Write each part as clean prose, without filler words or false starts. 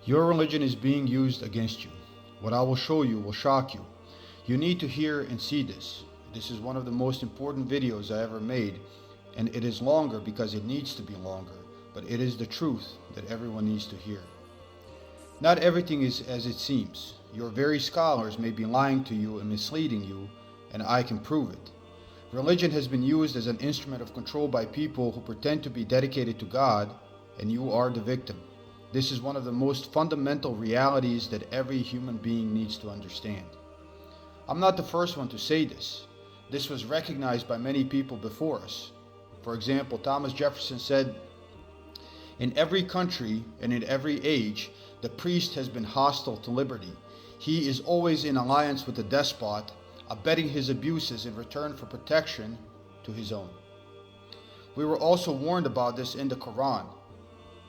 Your religion is being used against you. What I will show you will shock you. You need to hear and see this. This is one of the most important videos I ever made, and it is longer because it needs to be longer, but it is the truth that everyone needs to hear. Not everything is as it seems. Your very scholars may be lying to you and misleading you, and I can prove it. Religion has been used as an instrument of control by people who pretend to be dedicated to God, and you are the victim. This is one of the most fundamental realities that every human being needs to understand. I'm not the first one to say this. This was recognized by many people before us. For example, Thomas Jefferson said, "In every country and in every age, the priest has been hostile to liberty. He is always in alliance with the despot, abetting his abuses in return for protection to his own." We were also warned about this in the Quran.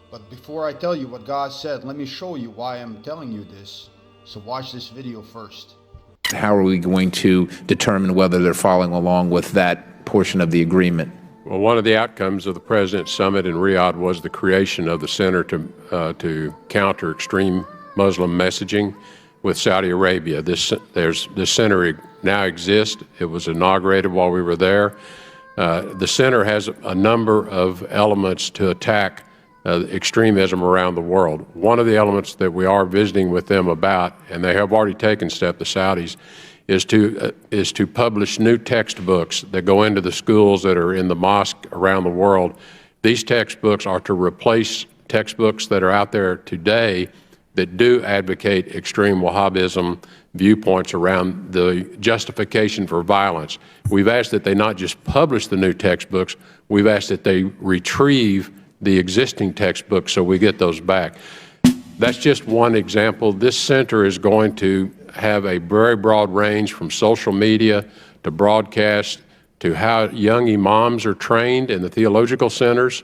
But before I tell you what God said, let me show you why I'm telling you this. So watch this video first. How are we going to determine whether they're following along with that portion of the agreement? Well, one of the outcomes of the President's Summit in Riyadh was the creation of the Center to counter extreme Muslim messaging with Saudi Arabia. This center now exists. It was inaugurated while we were there. The center has a number of elements to attack extremism around the world. One of the elements that we are visiting with them about, and they have already taken steps, the Saudis, is to publish new textbooks that go into the schools that are in the mosque around the world. These textbooks are to replace textbooks that are out there today that do advocate extreme Wahhabism viewpoints around the justification for violence. We've asked that they not just publish the new textbooks, we've asked that they retrieve the existing textbooks so we get those back. That's just one example. This center is going to have a very broad range from social media to broadcast to how young imams are trained in the theological centers.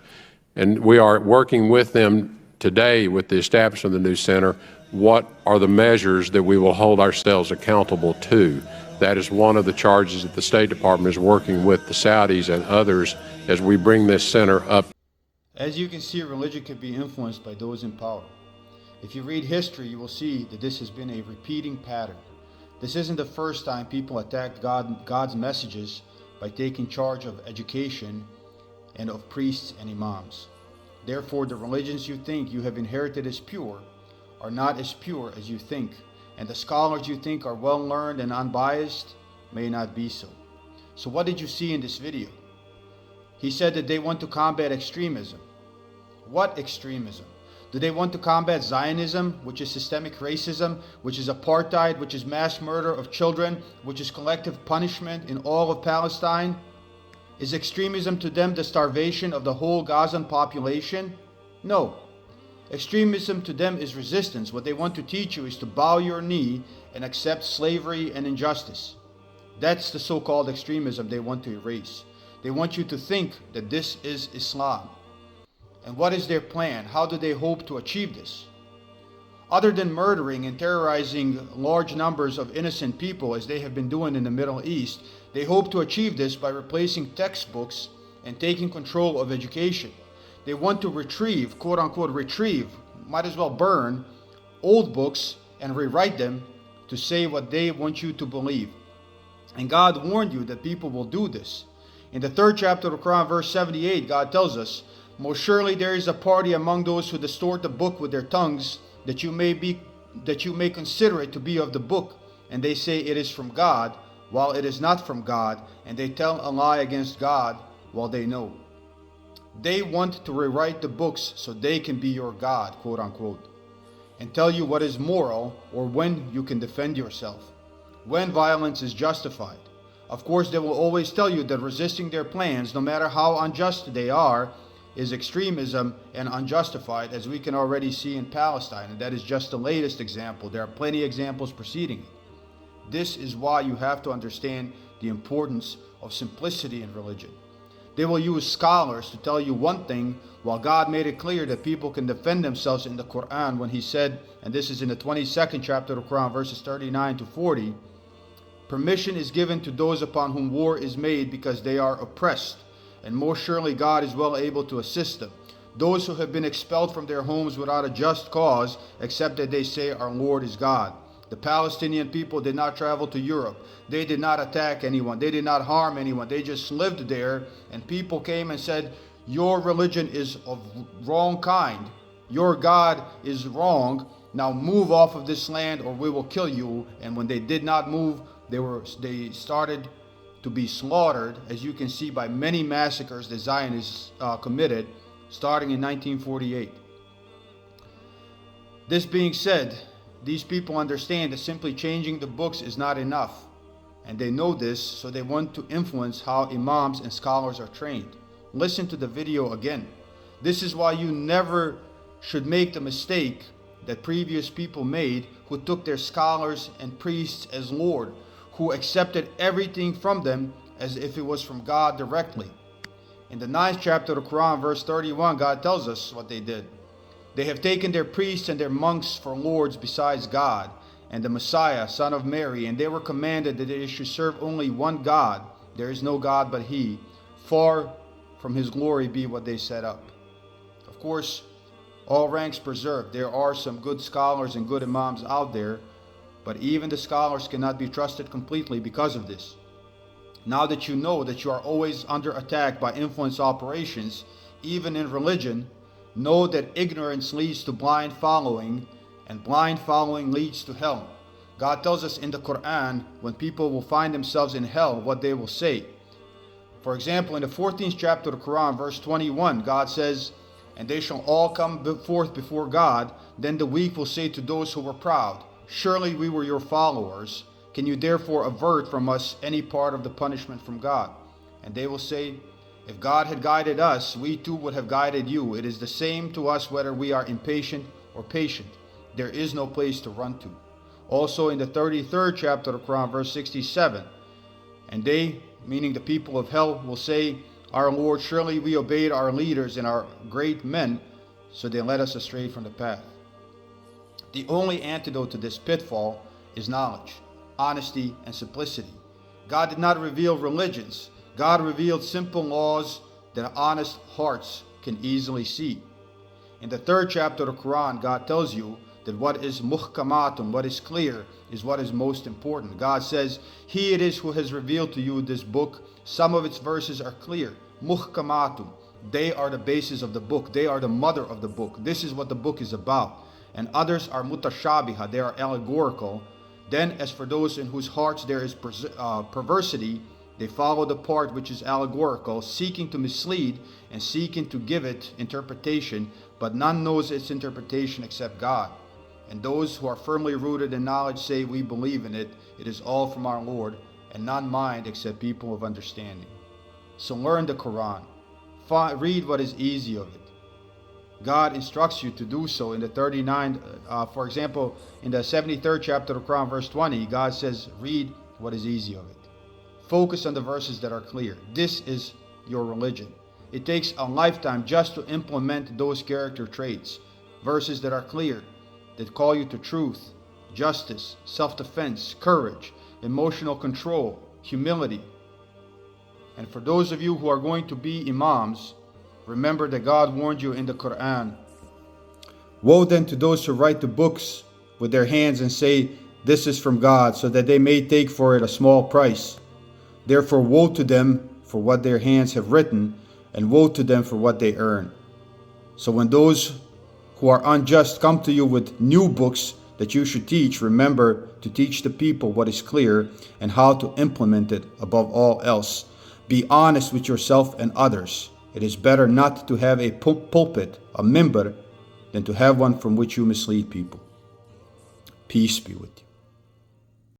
And we are working with them today with the establishment of the new center. What are the measures that we will hold ourselves accountable to? That is one of the charges that the State Department is working with the Saudis and others as we bring this center up. As you can see, religion can be influenced by those in power. If you read history, you will see that this has been a repeating pattern. This isn't the first time people attacked God's messages by taking charge of education and of priests and imams. Therefore, the religions you think you have inherited as pure are not as pure as you think, and the scholars you think are well-learned and unbiased may not be so. So what did you see in this video? He said that they want to combat extremism. What extremism? Do they want to combat Zionism, which is systemic racism, which is apartheid, which is mass murder of children, which is collective punishment in all of Palestine? Is extremism to them the starvation of the whole Gazan population? No. Extremism to them is resistance. What they want to teach you is to bow your knee and accept slavery and injustice. That's the so-called extremism they want to erase. They want you to think that this is Islam. And what is their plan? How do they hope to achieve this? Other than murdering and terrorizing large numbers of innocent people as they have been doing in the Middle East, they hope to achieve this by replacing textbooks and taking control of education. They want to retrieve, quote unquote retrieve, might as well burn, old books and rewrite them to say what they want you to believe. And God warned you that people will do this. In the 3rd chapter of the Quran, verse 78, God tells us, "Most surely there is a party among those who distort the book with their tongues, that you may consider it to be of the book, and they say it is from God, while it is not from God, and they tell a lie against God while they know." They want to rewrite the books so they can be your God, quote unquote, and tell you what is moral or when you can defend yourself, when violence is justified. Of course, they will always tell you that resisting their plans, no matter how unjust they are, is extremism and unjustified, as we can already see in Palestine, and that is just the latest example. There are plenty of examples preceding it. This is why you have to understand the importance of simplicity in religion. They will use scholars to tell you one thing, while God made it clear that people can defend themselves in the Quran when He said, and this is in the 22nd chapter of the Quran, verses 39 to 40, "Permission is given to those upon whom war is made because they are oppressed, and most surely God is well able to assist them. those who have been expelled from their homes without a just cause, except that they say our Lord is God. The Palestinian people did not travel to Europe. They did not attack anyone. They did not harm anyone. They just lived there, and people came and said, your religion is of wrong kind. Your God is wrong. Now move off of this land or we will kill you. And when they did not move, they started to be slaughtered, as you can see by many massacres the Zionists committed, starting in 1948. This being said, these people understand that simply changing the books is not enough, and they know this, so they want to influence how imams and scholars are trained. Listen to the video again. This is why you never should make the mistake that previous people made, who took their scholars and priests as Lord, who accepted everything from them as if it was from God directly. In the 9th chapter of the Quran, verse 31, God tells us what they did. They have taken their priests and their monks for lords besides God and the Messiah, son of Mary, and they were commanded that they should serve only one God. There is no God but He. Far from His glory be what they set up. Of course, all ranks preserved. There are some good scholars and good imams out there, but even the scholars cannot be trusted completely because of this. Now that you know that you are always under attack by influence operations, even in religion, know that ignorance leads to blind following, and blind following leads to hell. God tells us in the Quran, when people will find themselves in hell, what they will say. For example, in the 14th chapter of the Quran, verse 21, God says, and they shall all come forth before God. Then the weak will say to those who were proud, surely we were your followers. Can you therefore avert from us any part of the punishment from God? And they will say, if God had guided us, we too would have guided you. It is the same to us whether we are impatient or patient. There is no place to run to. Also in the 33rd chapter of the Quran, verse 67, and they, meaning the people of hell, will say, our Lord, surely we obeyed our leaders and our great men, so they led us astray from the path. The only antidote to this pitfall is knowledge, honesty, and simplicity. God did not reveal religions. God revealed simple laws that honest hearts can easily see. In the 3rd chapter of the Quran, God tells you that what is muhkamatun, what is clear, is what is most important. God says, He it is who has revealed to you this book. Some of its verses are clear. Muhkamatun. They are the basis of the book. They are the mother of the book. This is what the book is about. And others are mutashabiha. They are allegorical. Then as for those in whose hearts there is perversity, they follow the part which is allegorical, seeking to mislead and seeking to give it interpretation, but none knows its interpretation except God. And those who are firmly rooted in knowledge say, we believe in it. It is all from our Lord, and none mind except people of understanding. So learn the Quran. Read what is easy of it. God instructs you to do so in the 39th, for example, in the 73rd chapter of the Quran, verse 20, God says, read what is easy of it. Focus on the verses that are clear. This is your religion. It takes a lifetime just to implement those character traits. Verses that are clear, that call you to truth, justice, self-defense, courage, emotional control, humility. And for those of you who are going to be imams, remember that God warned you in the Quran. Woe then to those who write the books with their hands and say, this is from God, so that they may take for it a small price. Therefore woe to them for what their hands have written, and woe to them for what they earn. So when those who are unjust come to you with new books that you should teach, remember to teach the people what is clear and how to implement it above all else. Be honest with yourself and others. It is better not to have a pulpit, a minbar, than to have one from which you mislead people. Peace be with you.